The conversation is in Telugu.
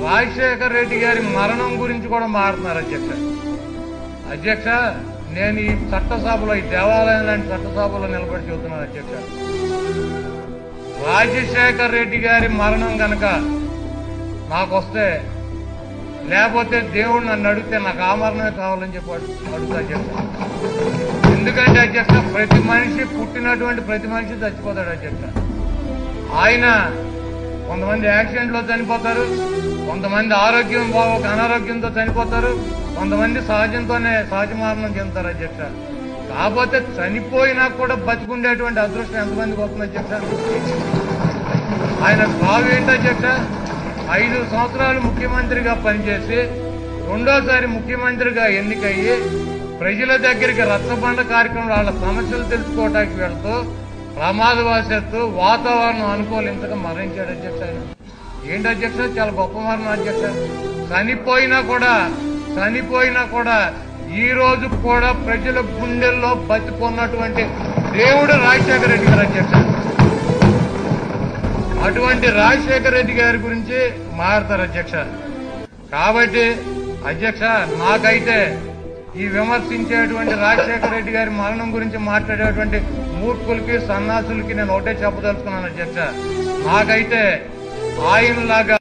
రాజశేఖర రెడ్డి గారి మరణం గురించి కూడా మారుతున్నారు అధ్యక్ష. నేను ఈ చట్టసభలో, ఈ దేవాలయం లాంటి చట్టసభలో నిలబడి చెబుతున్నాను అధ్యక్ష. రాజశేఖర రెడ్డి గారి మరణం గనక నాకు వస్తే, లేకపోతే దేవుడు నన్ను అడిగితే నాకు ఆ మరణమే కావాలని చెప్పి అడుగుతా అధ్యక్ష. ఎందుకంటే అధ్యక్ష, ప్రతి మనిషి, పుట్టినటువంటి ప్రతి మనిషి చచ్చిపోతాడు అధ్యక్ష. ఆయన కొంతమంది యాక్సిడెంట్లో చనిపోతారు, కొంతమంది ఆరోగ్యం బాగోక అనారోగ్యంతో చనిపోతారు, కొంతమంది సహజ మరణం చెందుతారు అధ్యక్ష. కాకపోతే చనిపోయినా కూడా బతికుండేటువంటి అదృష్టం ఎంతమందికి వస్తుంది అధ్యక్ష? ఆయన సాగు ఏంటి అధ్యక్ష? 5 సంవత్సరాలు ముఖ్యమంత్రిగా పనిచేసి రెండోసారి ముఖ్యమంత్రిగా ఎన్నికయ్యి ప్రజల దగ్గరికి రచ్చబండ కార్యక్రమం, వాళ్ళ సమస్యలు తెలుసుకోవడానికి వెళ్తూ ప్రమాదవశాత్తు వాతావరణం అనుకూలించక మరణించాడు అధ్యక్ష. ఆయన ఏంటి అధ్యక్ష? చాలా గొప్ప మరణం అధ్యక్ష. చనిపోయినా కూడా ఈ రోజు కూడా ప్రజల గుండెల్లో బతికున్నటువంటి దేవుడు రాజశేఖర రెడ్డి గారు అధ్యక్ష. అటువంటి రాజశేఖర రెడ్డి గారి గురించి మారుతారు అధ్యక్ష. కాబట్టి అధ్యక్ష, నాకైతే ఈ విమర్శించేటువంటి రాజశేఖర రెడ్డి గారి మరణం గురించి మాట్లాడేటువంటి మూర్ఖులకి, సన్నాసులకి నేను ఒకటే చెప్పదలుచుకున్నాను అధ్యక్ష. నాకైతే ఆయనలాగా